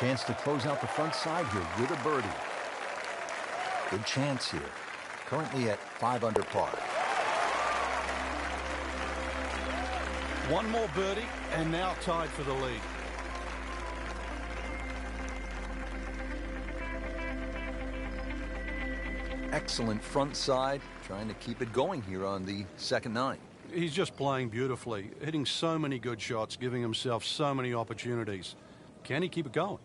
Chance to close out the front side here with a birdie. Good chance here. Currently at 5 under par. One more birdie and now tied for the lead. Excellent front side, trying to keep it going here on the second 9. He's just playing beautifully, hitting so many good shots, giving himself so many opportunities. Can he keep it going?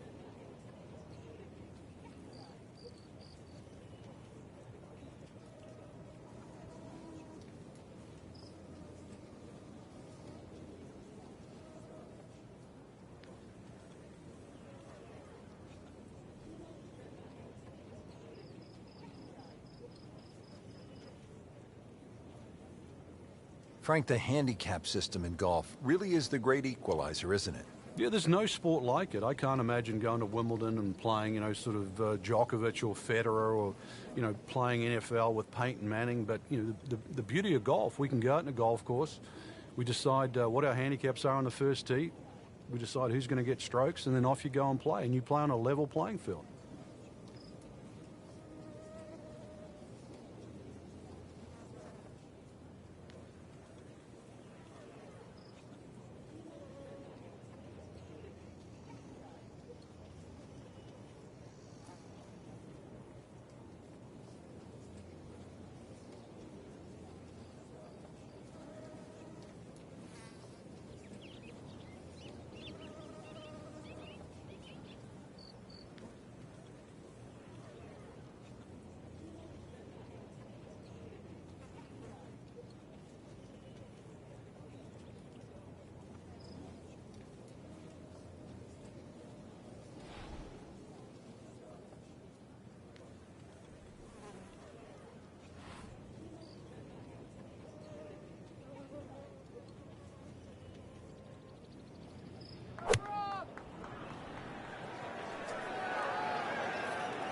Frank, the handicap system in golf really is the great equalizer, isn't it? Yeah, there's no sport like it. I can't imagine going to Wimbledon and playing, sort of Djokovic or Federer or, playing NFL with Peyton Manning. But, the beauty of golf, we can go out in a golf course. We decide what our handicaps are on the first tee. We decide who's going to get strokes, and then off you go and play. And you play on a level playing field.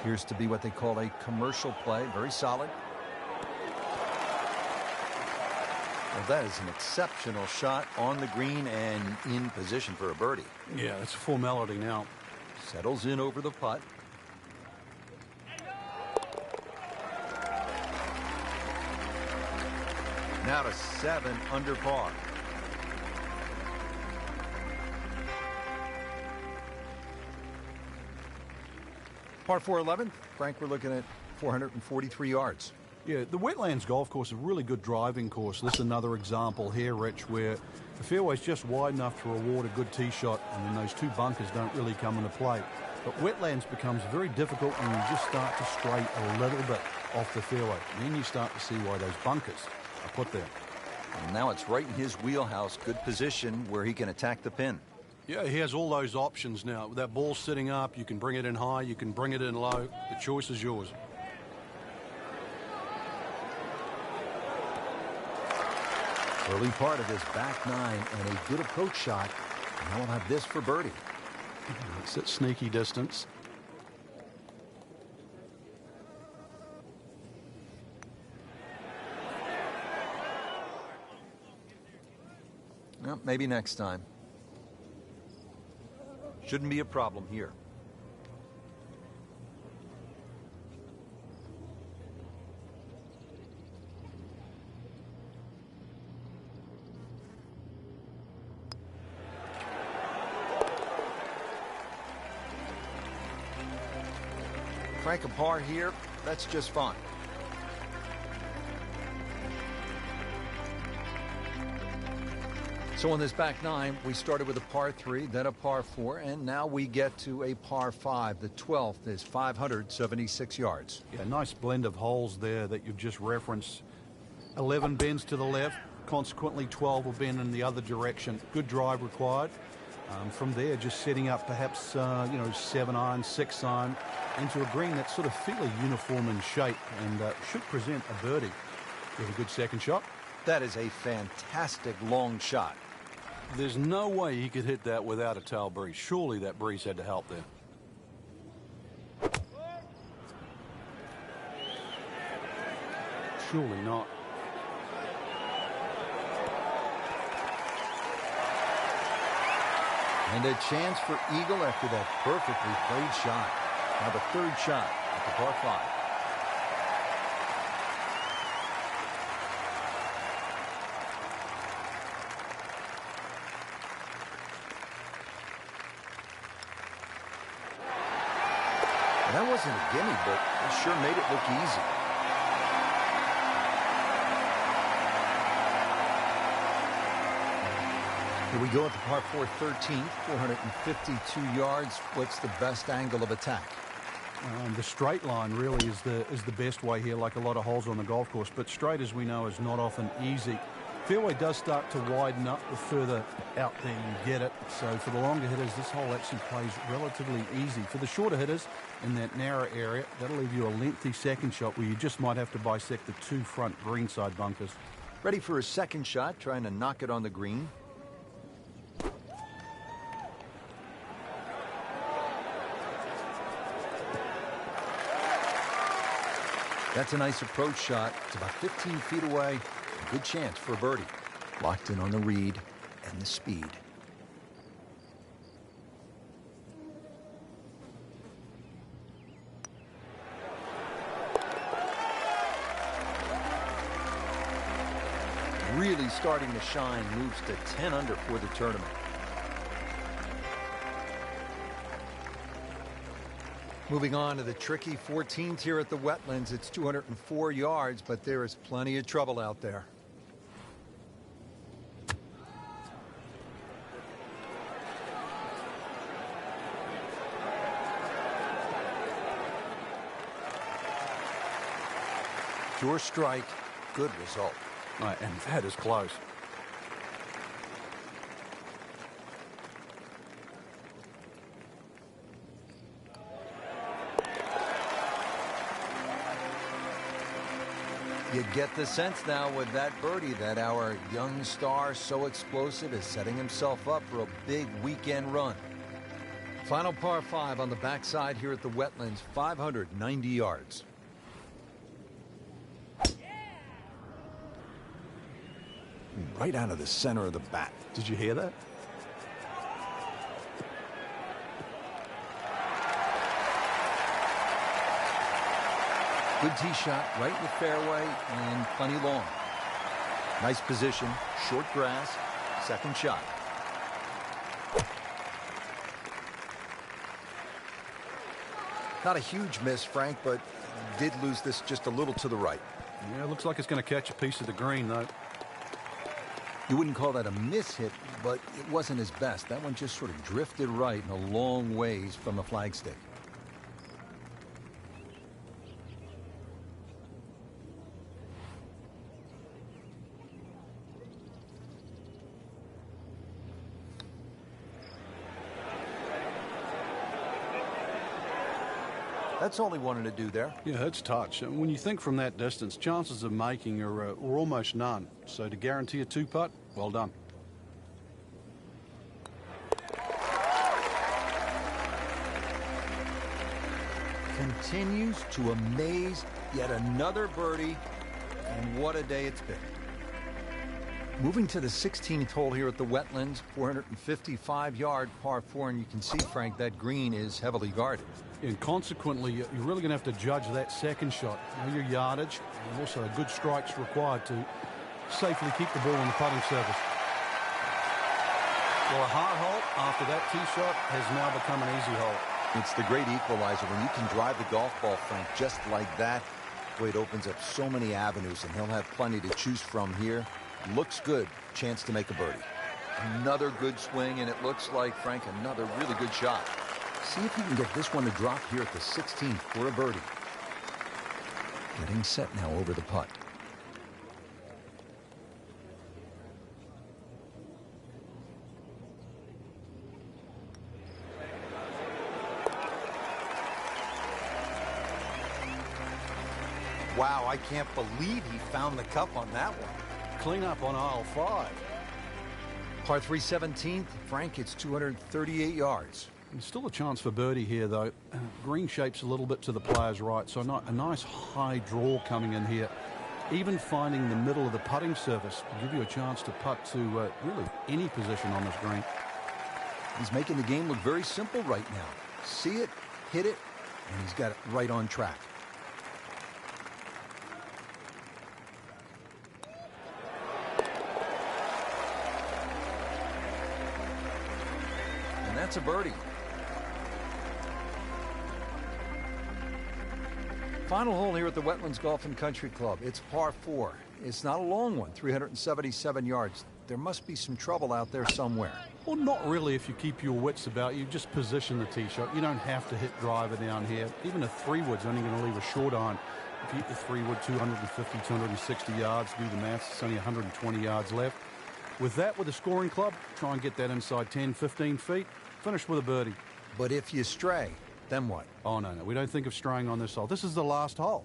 Appears to be what they call a commercial play. Very solid. Well, that is an exceptional shot on the green and in position for a birdie. Yeah, it's a formality now. Settles in over the putt. Now to 7 under par. Par 4 11th. Frank, we're looking at 443 yards. Yeah, the Wetlands Golf Course is a really good driving course. This is another example here, Rich, where the fairway's just wide enough to reward a good tee shot, and then those two bunkers don't really come into play. But Wetlands becomes very difficult when you just start to stray a little bit off the fairway. And then you start to see why those bunkers are put there. And now it's right in his wheelhouse. Good position where he can attack the pin. Yeah, he has all those options now. With that ball sitting up, you can bring it in high, you can bring it in low. The choice is yours. Early part of this back 9 and a good approach shot. And we'll have this for birdie. It's at sneaky distance. Well, maybe next time. Shouldn't be a problem here. Frank, a par here, that's just fine. So on this back 9, we started with a par 3, then a par 4, and now we get to a par 5. The 12th is 576 yards. Yeah, nice blend of holes there that you've just referenced. 11 bends to the left, consequently 12 will bend in the other direction. Good drive required. From there, just setting up perhaps, 7 iron, 6 iron into a green that's sort of fairly uniform in shape and should present a birdie. With a good second shot. That is a fantastic long shot. There's no way he could hit that without a tail breeze. Surely that breeze had to help there. Surely not. And a chance for eagle after that perfectly played shot. Now the third shot at the par 5. That wasn't a gimme, but it sure made it look easy. Here we go at the par 4 13th, 452 yards. What's the best angle of attack? The straight line really is the best way here, like a lot of holes on the golf course. But straight, as we know, is not often easy. Fairway does start to widen up the further out there you get it. So for the longer hitters, this hole actually plays relatively easy. For the shorter hitters in that narrow area, that'll leave you a lengthy second shot where you just might have to bisect the 2 front greenside bunkers. Ready for his second shot, trying to knock it on the green. That's a nice approach shot. It's about 15 feet away. A good chance for a birdie. Locked in on the read and the speed. Really starting to shine, moves to 10 under for the tournament. Moving on to the tricky 14th here at the Wetlands. It's 204 yards, but there is plenty of trouble out there. Pure strike, good result. Right, and that is close. You get the sense now with that birdie that our young star, so explosive, is setting himself up for a big weekend run. Final par 5 on the backside here at the Wetlands, 590 yards. Right out of the center of the bat. Did you hear that? Good tee shot, right in the fairway and plenty long. Nice position, short grass, second shot. Not a huge miss, Frank, but did lose this just a little to the right. Yeah, it looks like it's going to catch a piece of the green, though. You wouldn't call that a miss hit, but it wasn't his best. That one just sort of drifted right and a long ways from the flagstick. That's all he wanted to do there. Yeah, it's touch. And when you think from that distance, chances of making are almost none. So to guarantee a 2-putt, well done. Continues to amaze. Yet another birdie. And what a day it's been. Moving to the 16th hole here at the Wetlands, 455-yard par 4, and you can see, Frank, that green is heavily guarded. And consequently, you're really going to have to judge that second shot. Know your yardage, and also good strikes required to safely keep the ball on the putting surface. Well, a hard hole after that tee shot has now become an easy hole. It's the great equalizer. When you can drive the golf ball, Frank, just like that, boy, it opens up so many avenues, and he'll have plenty to choose from here. Looks good. Chance to make a birdie. Another good swing, and it looks like, Frank, another really good shot. See if you can get this one to drop here at the 16th for a birdie. Getting set now over the putt. Wow, I can't believe he found the cup on that one. Clean up on aisle 5. Par 3 17th, Frank, it's 238 yards. There's still a chance for birdie here, though. Green shape's a little bit to the player's right, so a nice high draw coming in here. Even finding the middle of the putting surface will give you a chance to putt to really any position on this green. He's making the game look very simple right now. See it, hit it, and he's got it right on track. And that's a birdie. Final hole here at the Wetlands Golf and Country Club. It's par 4. It's not a long one, 377 yards. There must be some trouble out there somewhere. Well, not really if you keep your wits about you. Just position the tee shot. You don't have to hit driver down here. Even a 3-wood's only going to leave a short iron. If you hit the 3-wood 250, 260 yards, do the maths, it's only 120 yards left. With that, with a scoring club, try and get that inside 10, 15 feet. Finish with a birdie. But if you stray, then what? Oh, no. We don't think of straying on this hole. This is the last hole.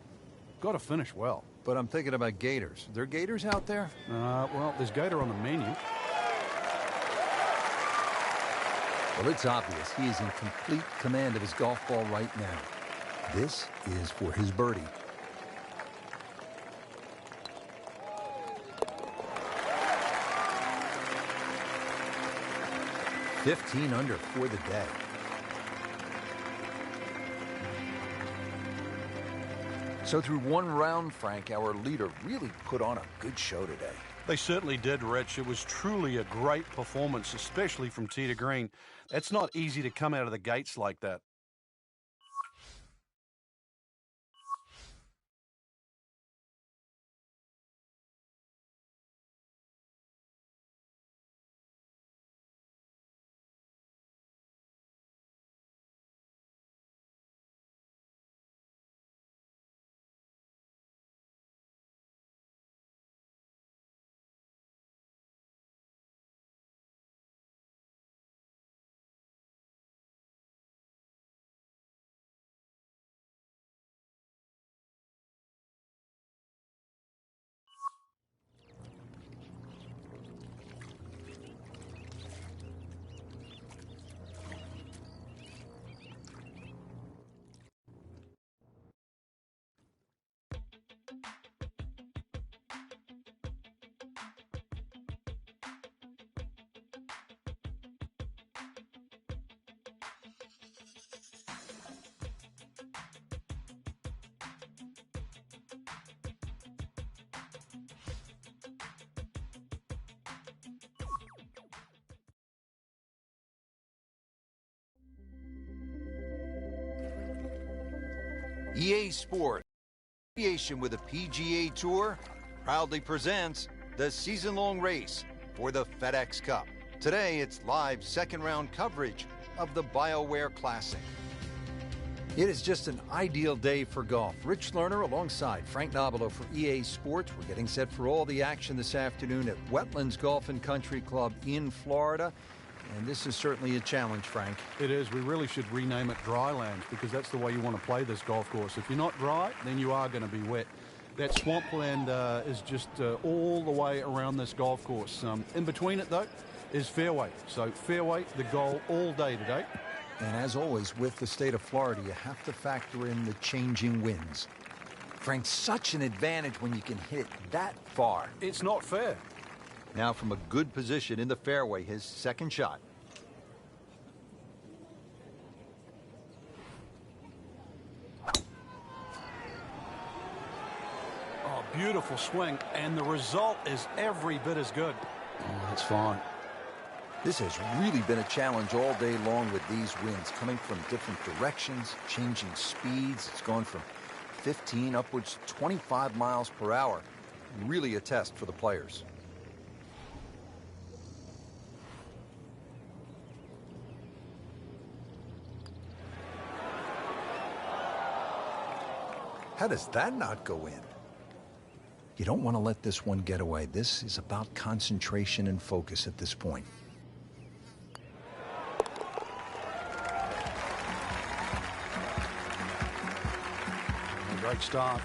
Got to finish well. But I'm thinking about gators. Are there gators out there? Well, there's gator on the menu. Well, it's obvious he is in complete command of his golf ball right now. This is for his birdie. $15 under for the day. So through one round, Frank, our leader really put on a good show today. They certainly did, Rich. It was truly a great performance, especially from tee to green. It's not easy to come out of the gates like that. EA Sports, affiliation with the PGA Tour, proudly presents the season-long race for the FedEx Cup. Today, it's live second-round coverage of the BioWare Classic. It is just an ideal day for golf. Rich Lerner alongside Frank Nobilo for EA Sports. We're getting set for all the action this afternoon at Wetlands Golf and Country Club in Florida. And this is certainly a challenge, Frank. It is. We really should rename it Drylands because that's the way you want to play this golf course. If you're not dry, then you are going to be wet. That swampland is just all the way around this golf course. In between it, though, is fairway. So fairway, the goal all day today. And as always, with the state of Florida, you have to factor in the changing winds. Frank, such an advantage when you can hit that far. It's not fair. Now from a good position in the fairway, his second shot. Oh, beautiful swing, and the result is every bit as good. Oh, that's fine. This has really been a challenge all day long with these winds coming from different directions, changing speeds. It's gone from 15 upwards to 25 miles per hour. Really a test for the players. How does that not go in? You don't want to let this one get away. This is about concentration and focus at this point. Great start.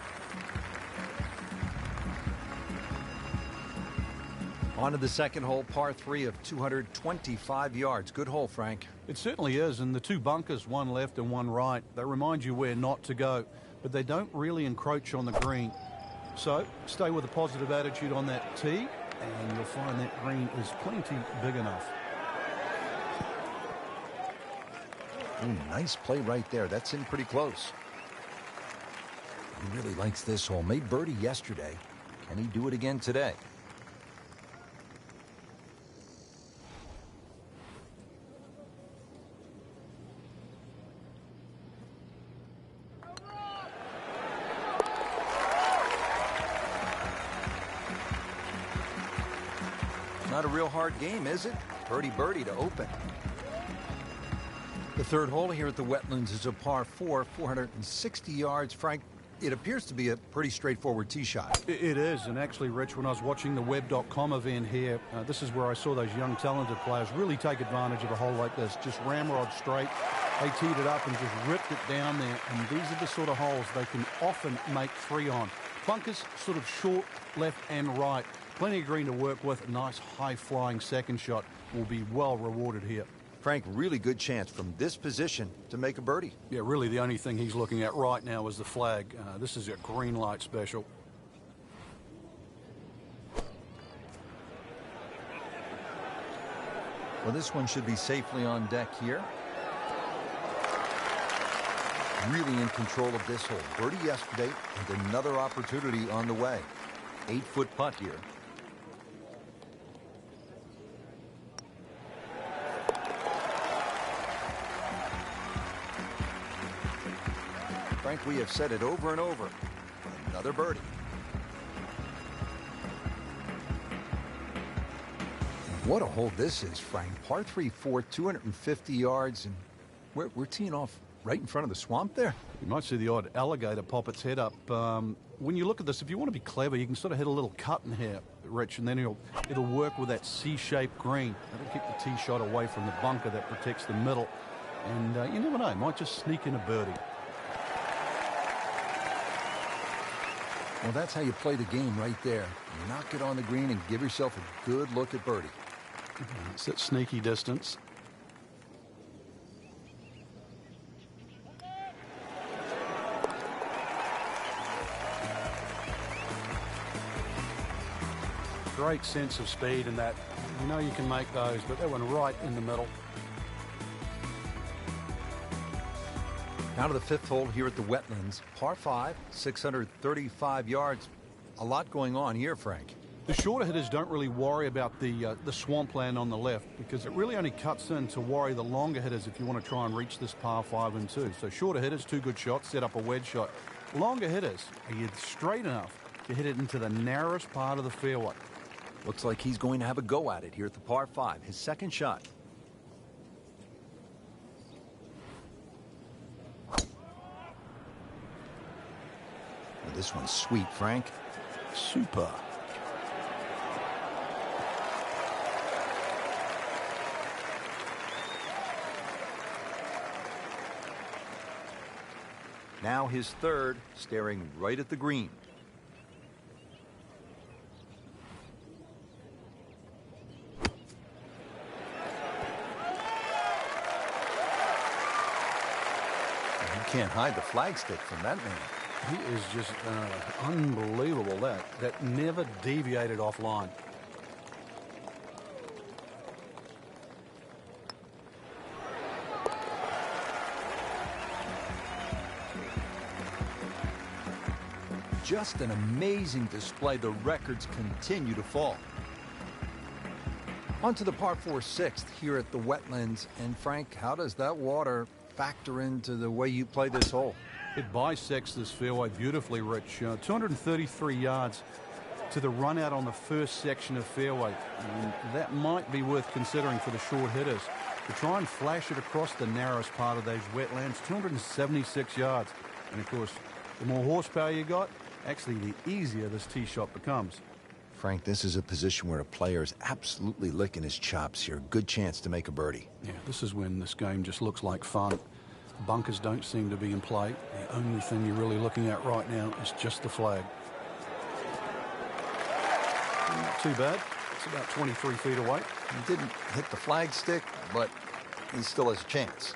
On to the second hole, par 3 of 225 yards. Good hole, Frank. It certainly is, and the two bunkers, one left and one right, they remind you where not to go, but they don't really encroach on the green. So stay with a positive attitude on that tee, and you'll find that green is plenty big enough. Ooh, nice play right there. That's in pretty close. He really likes this hole. Made birdie yesterday. Can he do it again today? Not a real hard game, is it? Birdie to open. The third hole here at the Wetlands is a par 4, 460 yards. Frank, it appears to be a pretty straightforward tee shot. It is, and actually, Rich, when I was watching the Web.com event here, this is where I saw those young, talented players really take advantage of a hole like this. Just ramrod straight. They teed it up and just ripped it down there, and these are the sort of holes they can often make three on. Bunkers sort of short, left and right. Plenty of green to work with. A nice high-flying second shot will be well rewarded here. Frank, really good chance from this position to make a birdie. Yeah, really the only thing he's looking at right now is the flag. This is a green light special. Well, this one should be safely on deck here. Really in control of this hole. Birdie yesterday and another opportunity on the way. 8-foot putt here. Frank, we have said it over and over. Another birdie. What a hole this is, Frank. Par 3, 4, 250 yards, and we're teeing off right in front of the swamp there. You might see the odd alligator pop its head up. When you look at this, if you want to be clever, you can sort of hit a little cut in here, Rich, and then it'll work with that C-shaped green. That'll kick the tee shot away from the bunker that protects the middle. And you never know, it might just sneak in a birdie. Well, that's how you play the game right there. Knock it on the green and give yourself a good look at birdie. It's that sneaky distance. Great sense of speed in that. You know you can make those, but that one right in the middle. Now to the fifth hole here at the Wetlands. Par 5, 635 yards. A lot going on here, Frank. The shorter hitters don't really worry about the swampland on the left because it really only cuts in to worry the longer hitters if you want to try and reach this par 5 and 2. So shorter hitters, two good shots, set up a wedge shot. Longer hitters, are you straight enough to hit it into the narrowest part of the fairway? Looks like he's going to have a go at it here at the par 5. His second shot. Well, this one's sweet, Frank. Super. Now his third, staring right at the green. You can't hide the flagstick from that man. He is just unbelievable. That never deviated offline. Just an amazing display. The records continue to fall. On to the par 4 sixth here at the Wetlands. And Frank, how does that water factor into the way you play this hole? It bisects this fairway beautifully, Rich. 233 yards to the run out on the first section of fairway. And that might be worth considering for the short hitters. To try and flash it across the narrowest part of those wetlands, 276 yards. And of course, the more horsepower you got, actually the easier this tee shot becomes. Frank, this is a position where a player is absolutely licking his chops here. Good chance to make a birdie. Yeah, this is when this game just looks like fun. Bunkers don't seem to be in play. The only thing you're really looking at right now is just the flag. Not too bad. It's about 23 feet away. He didn't hit the flagstick, but he still has a chance.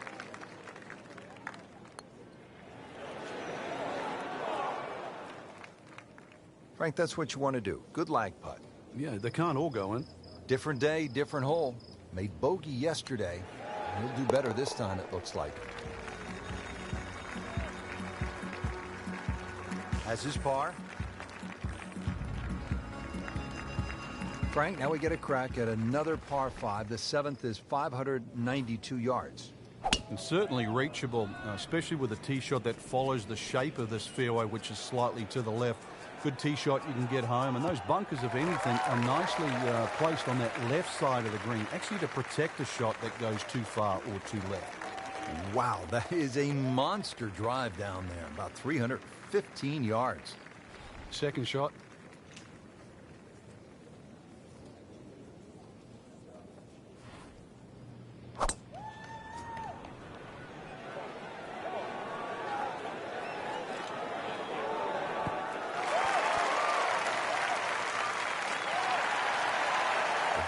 Frank, that's what you want to do. Good lag putt. Yeah, they can't all go in. Different day, different hole. Made bogey yesterday. He'll do better this time, it looks like. Has his par. Frank, now we get a crack at another par 5. The 7th is 592 yards. And certainly reachable, especially with a tee shot that follows the shape of this fairway, which is slightly to the left. Good tee shot, you can get home. And those bunkers, if anything, are nicely placed on that left side of the green, actually to protect a shot that goes too far or too left. Wow, that is a monster drive down there, about 315 yards. Second shot.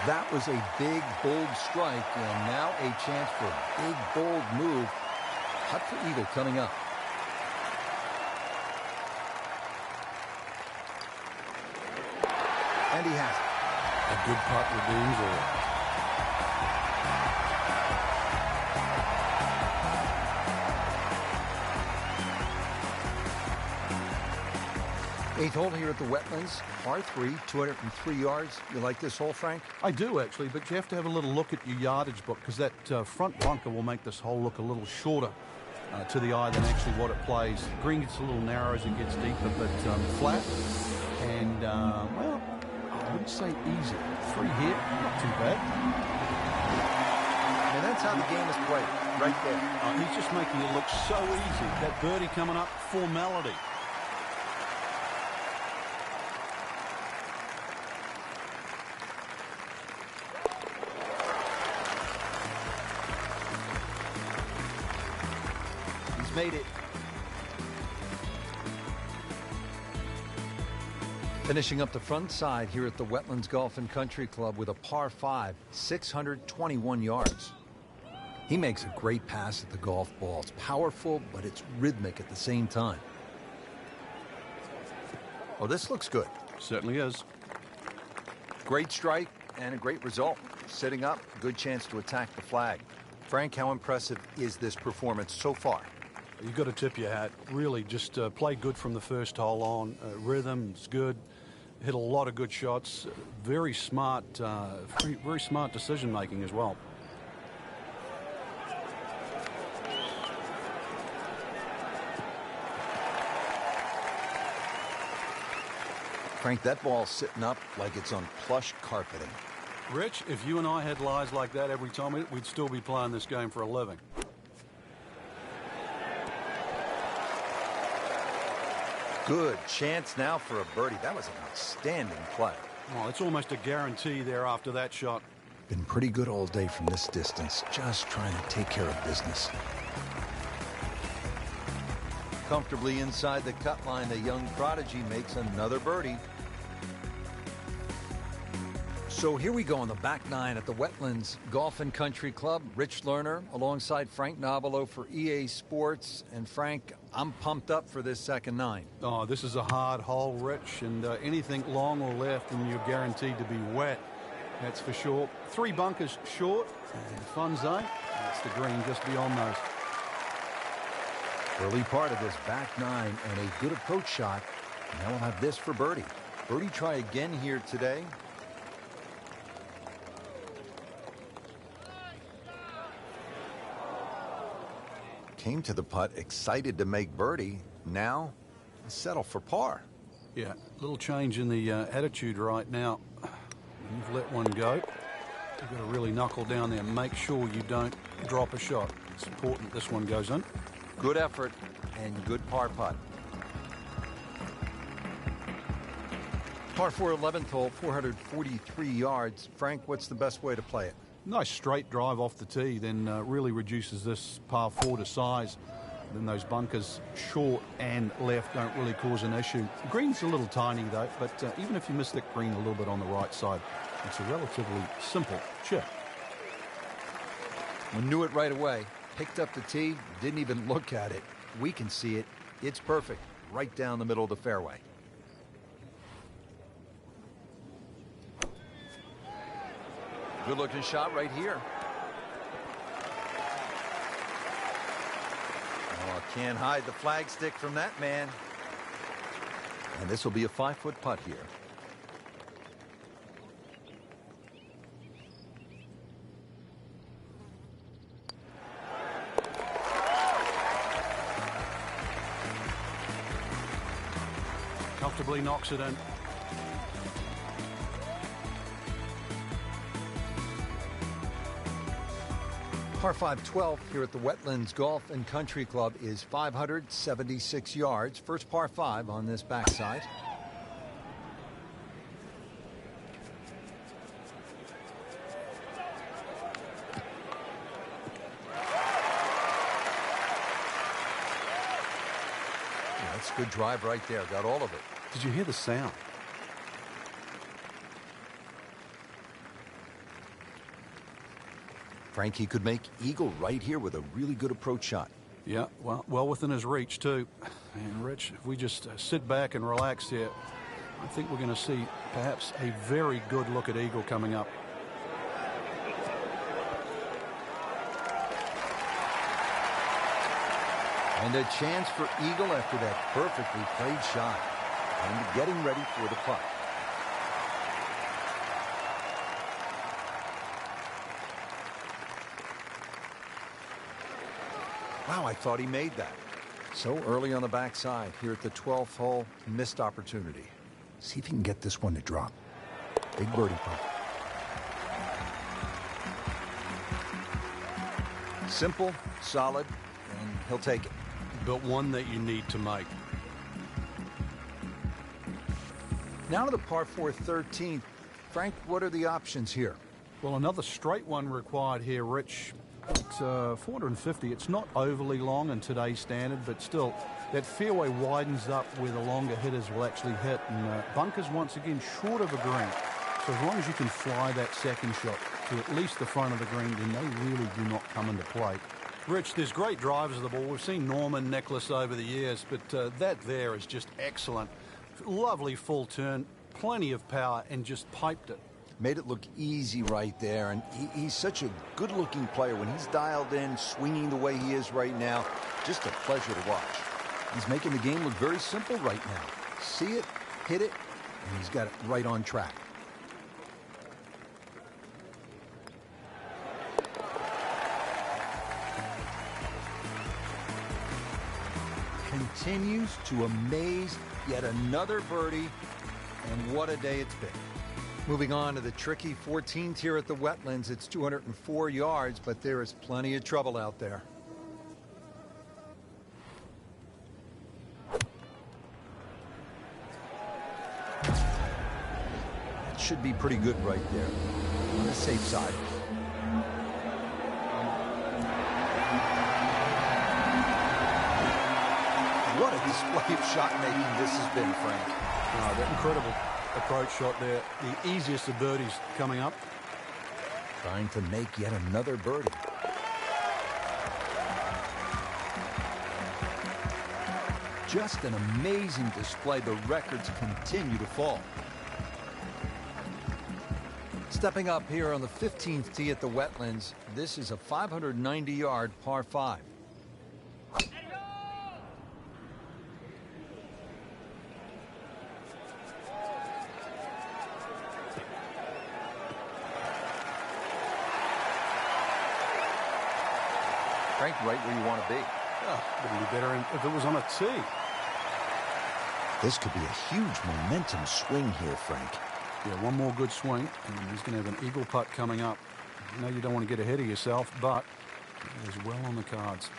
That was a big, bold strike, and now a chance for a big, bold move. Putt for eagle coming up. And he has it. A good putt redeems all. Eighth hole here at the Wetlands, par 3, 203 yards. You like this hole, Frank? I do, actually, but you have to have a little look at your yardage book, because that front bunker will make this hole look a little shorter to the eye than actually what it plays. The green gets a little narrow as it gets deeper, but flat. And, well, I wouldn't say easy. 3 here, not too bad. And that's how the game is played, right there. He's just making it look so easy. That birdie coming up, formality. Made it. Finishing up the front side here at the Wetlands Golf and Country Club with a par 5, 621 yards. He makes a great pass at the golf ball. It's powerful, but it's rhythmic at the same time. Oh, this looks good. Certainly is. Great strike and a great result. Sitting up, good chance to attack the flag. Frank, how impressive is this performance so far? You've got to tip your hat. Really, just play good from the first hole on. Rhythm's good. Hit a lot of good shots. Very smart, very smart decision making as well. Frank, that ball's sitting up like it's on plush carpeting. Rich, if you and I had lies like that every time, we'd still be playing this game for a living. Good chance now for a birdie. That was an outstanding play. Well, it's almost a guarantee there after that shot. Been pretty good all day from this distance, just trying to take care of business. Comfortably inside the cut line, the young prodigy makes another birdie. So here we go on the back nine at the Wetlands Golf and Country Club. Rich Lerner alongside Frank Nobilo for EA Sports. And Frank, I'm pumped up for this second nine. Oh, this is a hard hole, Rich, and anything long or left and you're guaranteed to be wet. That's for sure. 3 bunkers short and fun zone. That's the green just beyond those. Early part of this back nine and a good approach shot. Now we'll have this for birdie. Birdie try again here today. Came to the putt excited to make birdie. Now settle for par. Yeah, little change in the attitude right now. You've let one go. You've got to really knuckle down there and make sure you don't drop a shot. It's important this one goes in. Good effort and good par putt. Par 4 11th hole, 443 yards. Frank, what's the best way to play it? Nice straight drive off the tee, then really reduces this par 4 to size. Then those bunkers short and left don't really cause an issue. The green's a little tiny though, but even if you miss that green a little bit on the right side, it's a relatively simple chip. We knew it right away. Picked up the tee, didn't even look at it. We can see it. It's perfect. Right down the middle of the fairway. Good looking shot right here. Can't hide the flagstick from that man. And this will be a 5-foot putt here. Comfortably knocks it in. Par 5 12 here at the Wetlands Golf and Country Club is 576 yards. First par 5 on this backside. Yeah, that's a good drive right there. Got all of it. Did you hear the sound? Frankie could make eagle right here with a really good approach shot. Yeah, well within his reach, too. And, Rich, if we just sit back and relax here, I think we're going to see perhaps a very good look at eagle coming up. And a chance for eagle after that perfectly played shot. And getting ready for the putt. Wow, I thought he made that. So early on the backside here at the 12th hole, missed opportunity. See if he can get this one to drop. Big birdie putt. Simple, solid, and he'll take it. But one that you need to make. Now to the par 4 13th. Frank, what are the options here? Well, another straight one required here, Rich. It's 450. It's not overly long in today's standard, but still, that fairway widens up where the longer hitters will actually hit. And bunkers, once again, short of a green. So as long as you can fly that second shot to at least the front of the green, then they really do not come into play. Rich, there's great drivers of the ball. We've seen Norman, Nicholas over the years, but that there is just excellent. Lovely full turn, plenty of power, and just piped it. Made it look easy right there, and he's such a good-looking player. When he's dialed in, swinging the way he is right now, just a pleasure to watch. He's making the game look very simple right now. See it, hit it, and he's got it right on track. Continues to amaze. Yet another birdie, and what a day it's been. Moving on to the tricky 14th here at the Wetlands. It's 204 yards, but there is plenty of trouble out there. That should be pretty good right there. On the safe side. What a display of shot making this has been, Frank. That incredible approach shot there. The easiest of birdies coming up. Trying to make yet another birdie. Just an amazing display. The records continue to fall. Stepping up here on the 15th tee at the Wetlands, this is a 590-yard par 5. Frank, right where you want to be. Oh, wouldn't be better if it was on a tee. This could be a huge momentum swing here, Frank. Yeah, one more good swing, and he's going to have an eagle putt coming up. I know you don't want to get ahead of yourself, but it is well on the cards.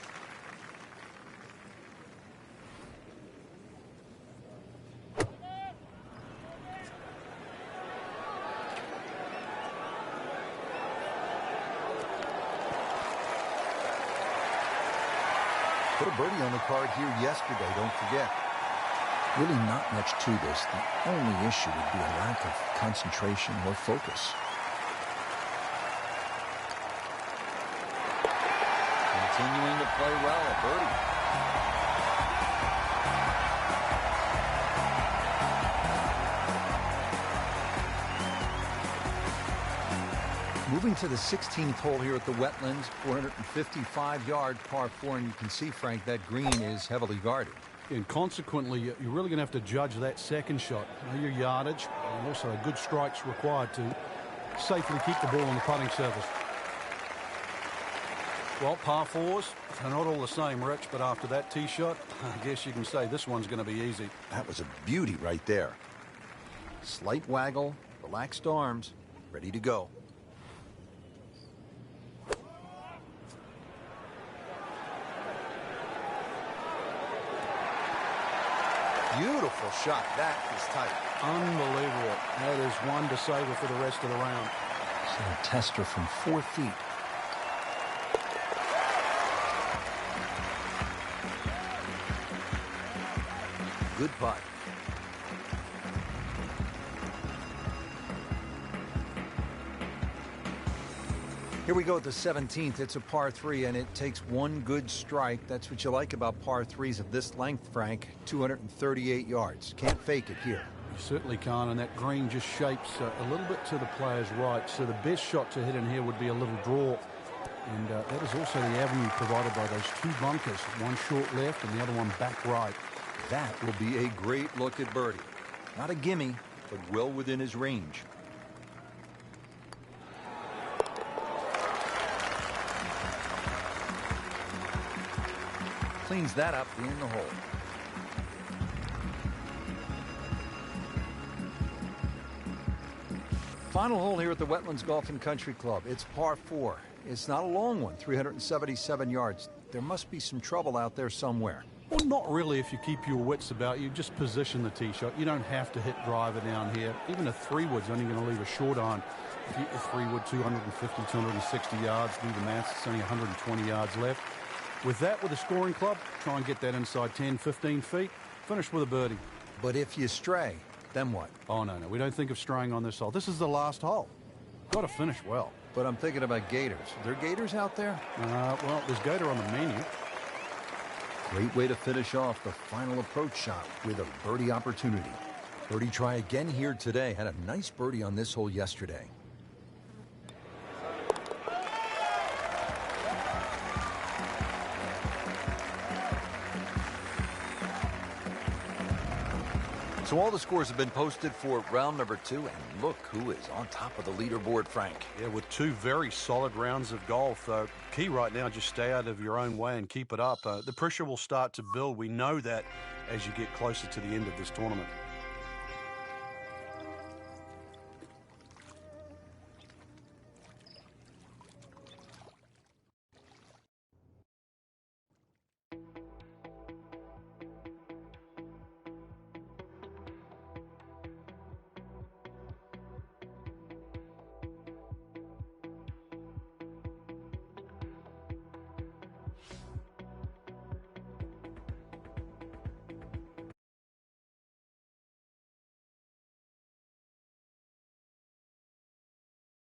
Put a birdie on the card here yesterday, don't forget. Really not much to this. The only issue would be a lack of concentration or focus. Continuing to play well, a birdie. Moving to the 16th hole here at the Wetlands, 455-yard par 4, and you can see, Frank, that green is heavily guarded. And consequently, you're really going to have to judge that second shot. Know your yardage, and also a good strike's required to safely keep the ball on the putting surface. Well, par 4s, they're not all the same, Rich, but after that tee shot, I guess you can say this one's going to be easy. That was a beauty right there. Slight waggle, relaxed arms, ready to go. Beautiful shot. That is tight. Unbelievable. That is one to savor for the rest of the round. So a tester from 4 feet. Good putt. Here we go at the 17th. It's a par 3, and it takes one good strike. That's what you like about par 3s of this length, Frank. 238 yards. Can't fake it here. You certainly can't, and that green just shapes a little bit to the player's right. So the best shot to hit in here would be a little draw. And that is also the avenue provided by those two bunkers. One short left and the other one back right. That will be a great look at birdie. Not a gimme, but well within his range. Cleans that up in the hole. Final hole here at the Wetlands Golf and Country Club. It's par 4. It's not a long one, 377 yards. There must be some trouble out there somewhere. Well, not really if you keep your wits about you. Just position the tee shot. You don't have to hit driver down here. Even a 3-wood's only going to leave a short iron. If you hit the 3-wood 250, 260 yards, do the maths, it's only 120 yards left. With that, with a scoring club, try and get that inside 10, 15 feet. Finish with a birdie. But if you stray, then what? Oh, no. We don't think of straying on this hole. This is the last hole. Got to finish well. But I'm thinking about gators. Are there gators out there? Well, there's gator on the menu. Great way to finish off the final approach shot with a birdie opportunity. Birdie try again here today. Had a nice birdie on this hole yesterday. So all the scores have been posted for round number 2, and look who is on top of the leaderboard, Frank. Yeah, with 2 very solid rounds of golf. Key right now, just stay out of your own way and keep it up. The pressure will start to build. We know that as you get closer to the end of this tournament.